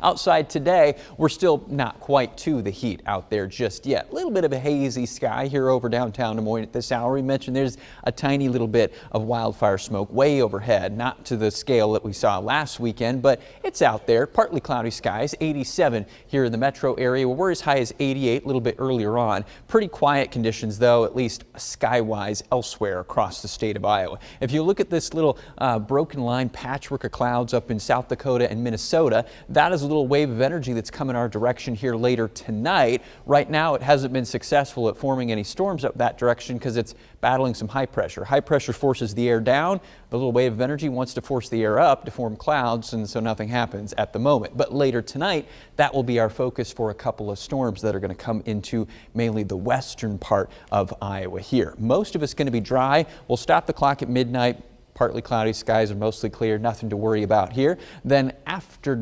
Outside today, we're still not quite to the heat out there just yet. A little bit of a hazy sky here over downtown Des Moines at this hour. We mentioned there's a tiny little bit of wildfire smoke way overhead, not to the scale that we saw last weekend, but it's out there. Partly cloudy skies, 87 here in the metro area. We're as high as 88 a little bit earlier on. Pretty quiet conditions though, at least sky-wise elsewhere across the state of Iowa. If you look at this little broken line patchwork of clouds up in South Dakota and Minnesota, that is a little wave of energy that's coming our direction here later tonight. Right now it hasn't been successful at forming any storms up that direction because it's battling some high pressure. High pressure forces the air down. The little wave of energy wants to force the air up to form clouds, and so nothing happens at the moment. But later tonight, that will be our focus for a couple of storms that are going to come into mainly the western part of Iowa here. Most of it's going to be dry. We'll stop the clock at midnight. Partly cloudy skies are mostly clear, nothing to worry about here. Then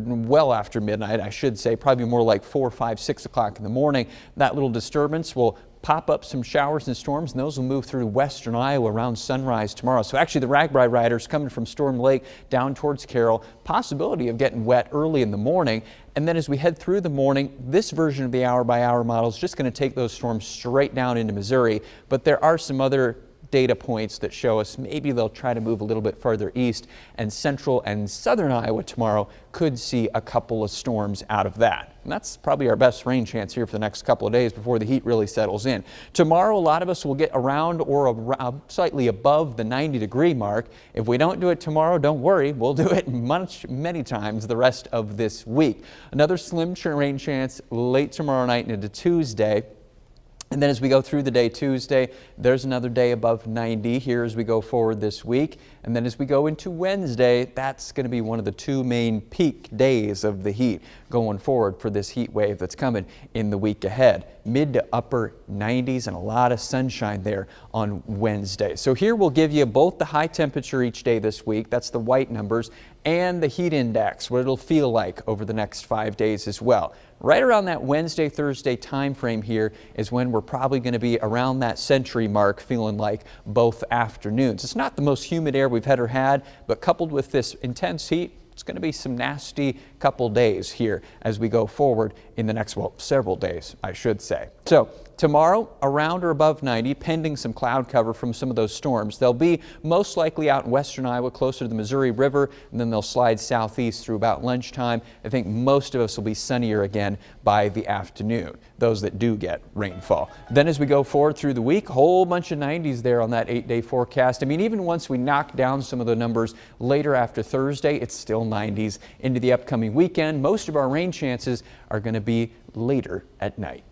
well after midnight, I should say, probably more like 4, 5, 6 o'clock in the morning, that little disturbance will pop up some showers and storms, and those will move through western Iowa around sunrise tomorrow. So actually the RAGBRAI riders coming from Storm Lake down towards Carroll, possibility of getting wet early in the morning. And then as we head through the morning, this version of the hour-by-hour model is just going to take those storms straight down into Missouri. But there are some other data points that show us maybe they'll try to move a little bit further east, and central and southern Iowa tomorrow could see a couple of storms out of that. And that's probably our best rain chance here for the next couple of days before the heat really settles in. Tomorrow, a lot of us will get around or slightly above the 90-degree mark. If we don't do it tomorrow, don't worry, we'll do it many times the rest of this week. Another slim rain chance late tomorrow night and into Tuesday. And then as we go through the day Tuesday, there's another day above 90 here as we go forward this week. And then as we go into Wednesday, that's going to be one of the two main peak days of the heat going forward for this heat wave that's coming in the week ahead. Mid to upper 90s and a lot of sunshine there on Wednesday. So here we'll give you both the high temperature each day this week, that's the white numbers, and the heat index, what it'll feel like over the next 5 days as well. Right around that Wednesday, Thursday time frame here is when we're probably going to be around that century mark, feeling like both afternoons. It's not the most humid air we've ever had, but coupled with this intense heat, it's going to be some nasty couple days here as we go forward in the next, well, several days, I should say. So tomorrow, around or above 90, pending some cloud cover from some of those storms. They'll be most likely out in western Iowa, closer to the Missouri River, and then they'll slide southeast through about lunchtime. I think most of us will be sunnier again by the afternoon, those that do get rainfall. Then as we go forward through the week, a whole bunch of 90s there on that 8-day forecast. I mean, even once we knock down some of the numbers later after Thursday, it's still 90s into the upcoming weekend. Most of our rain chances are going to be later at night.